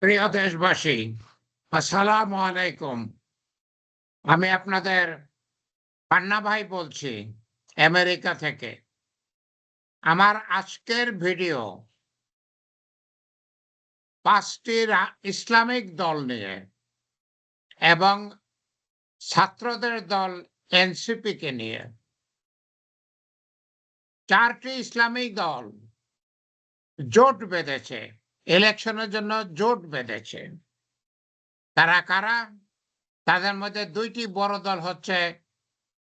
প্রিয় দেশবাসী, আসসালামু আলাইকুম। আমি আপনাদের পান্না ভাই বলছি আমেরিকা থেকে। আমার আজকের ভিডিও ৫টি ইসলামিক দল নিয়ে এবং ছাত্রদের দল এনসিপিকে নিয়ে। ৪টি ইসলামিক দল জোট বেঁধেছে, ইলেকশনের জন্য জোট বেঁধেছে। তারা কারা? তাদের মধ্যে ২টি বড় দল হচ্ছে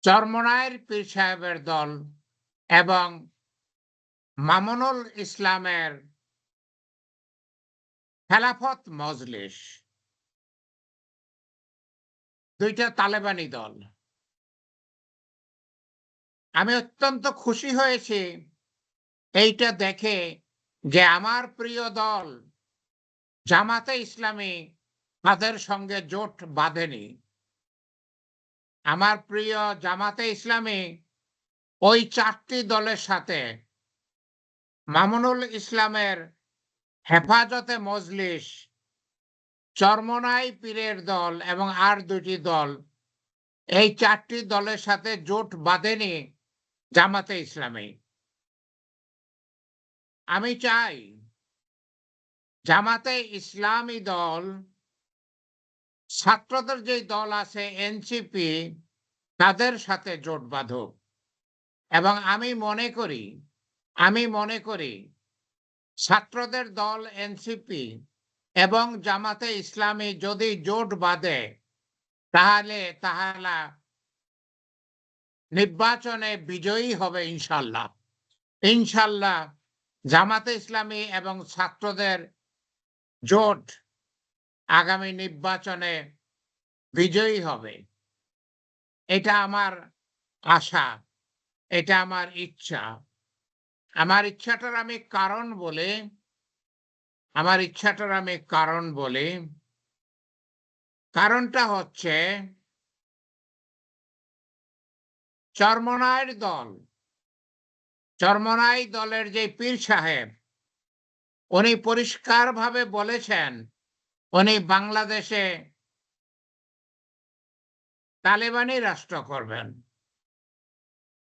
চরমোনাইর পীর সাহেবের দল এবং মামুনুল ইসলামের খেলাফত মজলিস। ২টা তালেবানি দল। আমি অত্যন্ত খুশি হয়েছি এইটা দেখে যে আমার প্রিয় দল জামাতে ইসলামী তাদের সঙ্গে জোট বাঁধেনি। আমার প্রিয় জামাতে ইসলামী ওই ৪টি দলের সাথে মামুনুল ইসলামের হেফাজতে মজলিস, চরমোনাই পীরের দল এবং আর ২টি দল, এই ৪টি দলের সাথে জোট বাঁধেনি জামাতে ইসলামী। আমি চাই জামাতে ইসলামী দল, ছাত্রদের যে দল আছে এনসিপি, তাদের সাথে জোট বাঁধুক। এবং আমি মনে করি ছাত্রদের দল এনসিপি এবং জামাতে ইসলামী যদি জোট বাঁধে তাহলে নির্বাচনে বিজয়ী হবে ইনশাল্লাহ। ইনশাল্লাহ জামাতে ইসলামী এবং ছাত্রদের জোট আগামী নির্বাচনে বিজয়ী হবে। এটা আমার আশা, এটা আমার ইচ্ছা। আমার ইচ্ছাটার আমি কারণ বলি। কারণটা হচ্ছে চরমোনাই দলের যে পীর সাহেব, উনি পরিষ্কারভাবে বলেছেন উনি বাংলাদেশে তালেবানি রাষ্ট্র করবেন।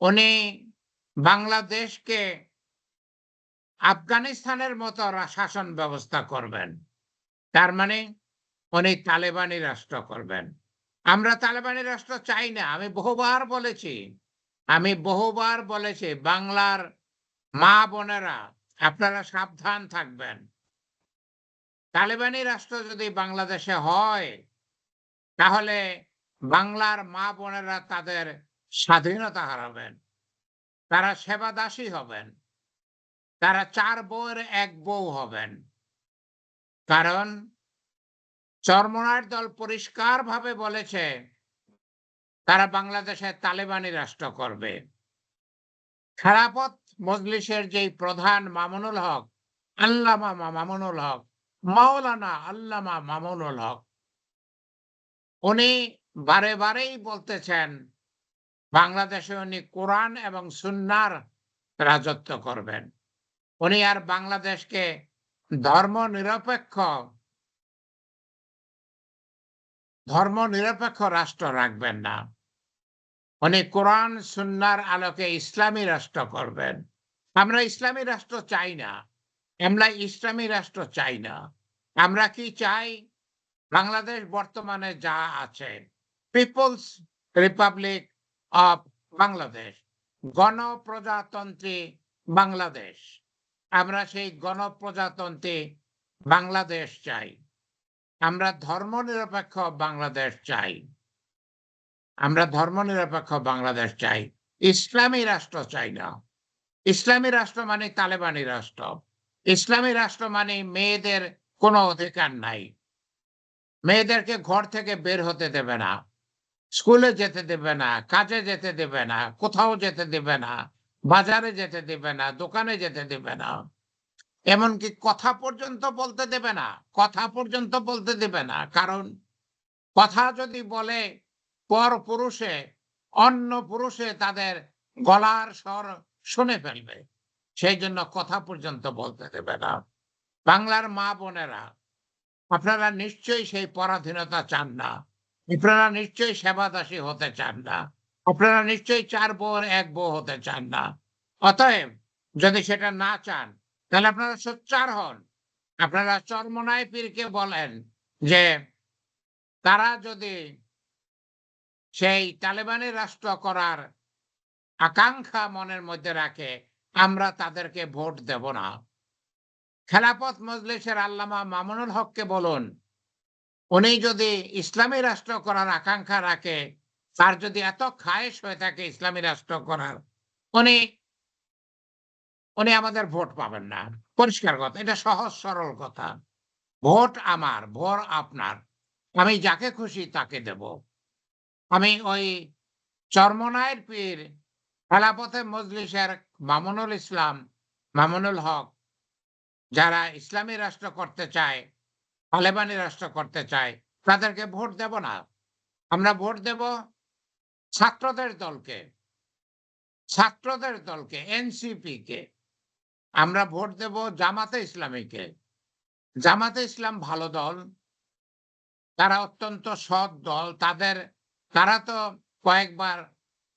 উনি বাংলাদেশকে আফগানিস্তানের মতো শাসন ব্যবস্থা করবেন। তার মানে উনি তালেবানি রাষ্ট্র করবেন। আমরা তালেবানি রাষ্ট্র চাই না। আমি বহুবার বলেছি বাংলার মা বোনেরা আপনারা সাবধান থাকবেন। তালেবানি রাষ্ট্র যদি বাংলাদেশে হয় তাহলে বাংলার মা বোনেরা তাদের স্বাধীনতা হারাবেন। তারা সেবাদাসী হবেন। তারা ৪ বউয়ের ১ বউ হবেন। কারণ চরমোনাইর দল পরিষ্কারভাবে বলেছে তারা বাংলাদেশে তালেবানি রাষ্ট্র করবে। খেলাফত মজলিসের যেই প্রধান মাওলানা আল্লামা মামুনুল হক, উনি বারেই বলতেছেন বাংলাদেশে উনি কোরআন এবং সুন্নাহর রাজত্ব করবেন। উনি আর বাংলাদেশকে ধর্মনিরপেক্ষ রাষ্ট্র রাখবেন না। উনি কোরআন সুন্নাহর আলোকে ইসলামী রাষ্ট্র করবেন। আমরা ইসলামী রাষ্ট্র চাই না। আমরা কি চাই? বাংলাদেশ বর্তমানে যা আছে, পিপলস রিপাবলিক অফ বাংলাদেশ, গণপ্রজাতন্ত্রী বাংলাদেশ। আমরা সেই গণপ্রজাতন্ত্রী বাংলাদেশ চাই। আমরা ধর্মনিরপেক্ষ বাংলাদেশ চাই। ইসলামী রাষ্ট্র চাই না। ইসলামী রাষ্ট্র মানে তালেবানি রাষ্ট্র। ইসলামী রাষ্ট্র মানে মেয়েদের কোনো অধিকার নাই। মেয়েদেরকে ঘর থেকে বের হতে দেবে না, স্কুলে যেতে দেবে না, কাজে যেতে দেবে না, কোথাও যেতে দেবে না, বাজারে যেতে দেবে না, দোকানে যেতে দেবে না। এমনকি কথা পর্যন্ত বলতে দেবে না। কারণ কথা যদি বলে অন্য পুরুষে তাদের গলার স্বর শুনে ফেলবে। সেই জন্য কথা পর্যন্ত বলতে দেবে না। বাংলার মা বোনেরা, আপনারা নিশ্চয়ই সেই পরাধীনতা চান না। আপনারা নিশ্চয়ই সেবাদাসী হতে চান না। আপনারা নিশ্চয়ই ৪ বউয়ের ১ বউ হতে চান না। অতএব যদি সেটা না চান, তাহলে আপনারা সোচ্চার হন। আপনারা চরমোনাই পীরকে বলেন যে, তারা যদি সেই তালেবানি রাষ্ট্র করার আকাঙ্ক্ষা মনের মধ্যে রাখে, আমরা তাদেরকে ভোট দেব না। খেলাফত মজলিসের আল্লামা মামুনুল হককে বলুন, উনি যদি ইসলামী রাষ্ট্র করার আকাঙ্ক্ষা রাখে, তার যদি এত খায়েশ হয়ে থাকে ইসলামী রাষ্ট্র করার, উনি উনি আমাদের ভোট পাবেন না। পরিষ্কার কথা। এটা সহজ সরল কথা। ভোট আমার, ভোট আপনার। আমি যাকে খুশি তাকে দেব। আমি ওই চরমোনাইর পীর খেলাফতে মজলিসের মামুনুল ইসলাম, মামুনুল হক যারা ইসলামী রাষ্ট্র করতে চায়, তালেবানি রাষ্ট্র করতে চায়, তাদেরকে ভোট দেব না। আমরা ভোট দেব ছাত্রদের দলকে, ছাত্রদের দলকে, এনসিপিকে। আমরা ভোট দেব জামাতে ইসলামীকে। জামাতে ইসলাম ভালো দল। তারা অত্যন্ত সৎ দল। তারা তো কয়েকবার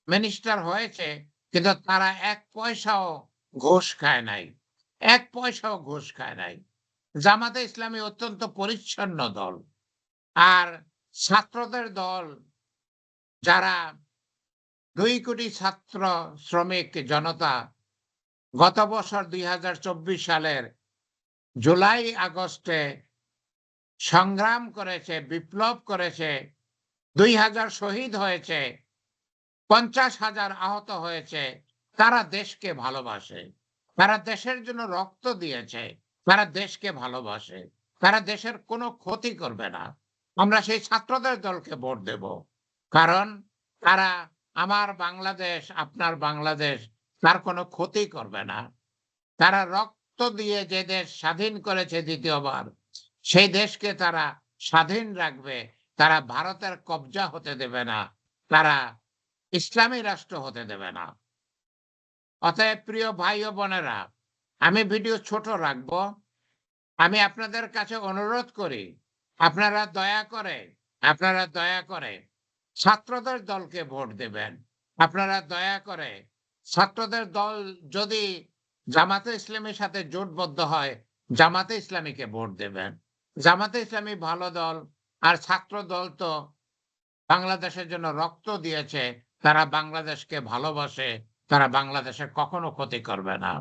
মিনিস্টার হয়েছে, কিন্তু তারা ১ পয়সাও ঘুষ খায় নাই। ১ পয়সাও ঘুষ খায় নাই। জামাতে ইসলামী অত্যন্ত পরিচ্ছন্ন দল। আর ছাত্রদের দল যারা ২ কোটি ছাত্র শ্রমিক জনতা গত বছর ২০২৪ সালের জুলাই আগস্টে সংগ্রাম করেছে, বিপ্লব করেছে, ২,০০০ শহীদ হয়েছে, ৫০,০০০ আহত হয়েছে। তারা দেশকে ভালোবাসে। তারা দেশের জন্য রক্ত দিয়েছে। তারা দেশকে ভালোবাসে। তারা দেশের কোনো ক্ষতি করবে না। আমরা সেই ছাত্রদের দলকে ভোট দেব। কারণ তারা আমার বাংলাদেশ, আপনার বাংলাদেশ, তার কোনো ক্ষতি করবে না। তারা রক্ত দিয়ে যে দেশ স্বাধীন করেছে ২য় বার, সেই দেশকে তারা স্বাধীন রাখবে। তারা ভারতের কব্জা হতে দেবে না। তারা ইসলামী রাষ্ট্র হতে দেবে না। অতএব প্রিয় ভাই ও বোনেরা, আমি ভিডিও ছোট রাখবো। আমি আপনাদের কাছে অনুরোধ করি, আপনারা আপনারা দয়া করে ছাত্রদের দলকে ভোট দেবেন। আপনারা দয়া করে ছাত্রদের দল যদি জামাতে ইসলামীর সাথে জোটবদ্ধ হয়, জামাতে ইসলামীকে ভোট দেবেন। জামাতে ইসলামী ভালো দল। আর ছাত্র দল তো বাংলাদেশের জন্য রক্ত দিয়েছে। তারা বাংলাদেশকে ভালোবাসে। তারা বাংলাদেশের কখনো ক্ষতি করবে না।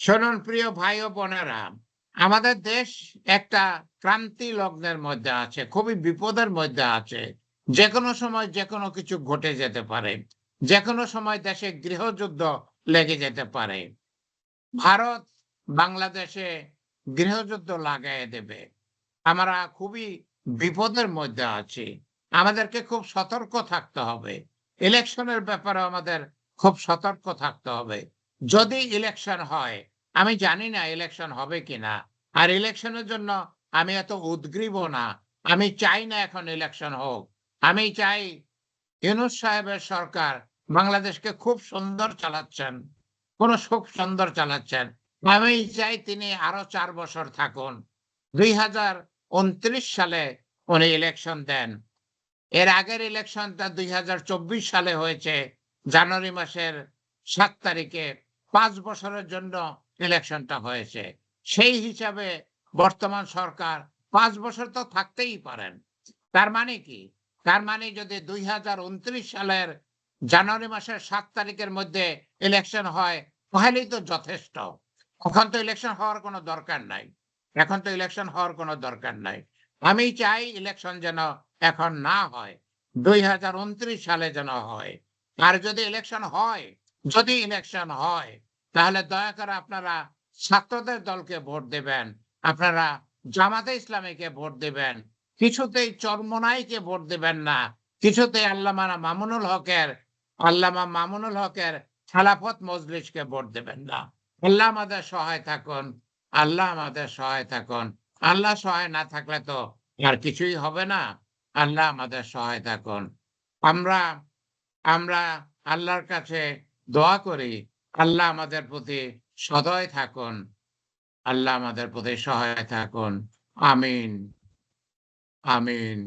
শুনুন প্রিয় ভাই ও বোনেরা, আমাদের দেশ একটা ক্রান্তি লগ্নের মধ্যে আছে, খুবই বিপদের মধ্যে আছে। যেকোনো সময় যেকোনো কিছু ঘটে যেতে পারে। যেকোনো সময় দেশে গৃহযুদ্ধ লেগে যেতে পারে। ভারত বাংলাদেশে গৃহযুদ্ধ লাগায়ে দেবে। আমরা খুবই বিপদের মধ্যে আছি। আমাদেরকে খুব সতর্ক থাকতে হবে। ইলেকশনের ব্যাপারে আমাদের খুব সতর্ক থাকতে হবে। যদি ইলেকশন হয়, আমি জানি না ইলেকশন হবে কিনা। আর ইলেকশনের জন্য আমি এত উদগ্রীবও না। আমি চাই না এখন ইলেকশন হোক। আমি চাই ইউনূস সাহেবের সরকার বাংলাদেশকে খুব সুন্দর চালাচ্ছেন। খুব সুন্দর চালাচ্ছেন। আমি চাই তিনি আরো ৪ বছর থাকুন। ২০২৯ সালে উনি ইলেকশন দেন। এর আগের ইলেকশনটা ২০২৪ সালে হয়েছে। জানুয়ারি মাসের ৭ তারিখে ৫ বছরের জন্য ইলেকশনটা হয়েছে। সেই হিসাবে বর্তমান সরকার ৫ বছর তো থাকতেই পারেন। তার মানে কি? তার মানে যদি ২০২৯ সালের জানুয়ারি মাসের ৭ তারিখের মধ্যে ইলেকশন হয়, তাহলেই তো যথেষ্ট। এখন তো ইলেকশন হওয়ার কোনো দরকার নাই। এখন তো ইলেকশন হওয়ার কোনো দরকার নাই। আমি চাই ইলেকশন যেন এখন না হয়। ২০২৯ সালে যেন হয়। আর যদি ইলেকশন হয়, তাহলে দয়া করে আপনারা ছাত্রদের দলকে ভোট দেবেন। আপনারা জামাতে ইসলামীকে ভোট দেবেন। কিছুতেই চরমোনাইকে ভোট দেবেন না। কিছুতেই আল্লামা মামুনুল হকের খেলাফত মজলিসকে ভোট দেবেন না। আল্লাহ আমাদের সহায় থাকুন। আল্লাহ আমাদের সহায় থাকুন। আল্লাহ সহায় না থাকলে তো আর কিছুই হবে না। আল্লাহ আমাদের সহায় থাকুন। আমরা আমরা আল্লাহর কাছে দোয়া করি, আল্লাহ আমাদের প্রতি সদয় থাকুন। আল্লাহ আমাদের প্রতি সহায় থাকুন। আমিন, আমিন।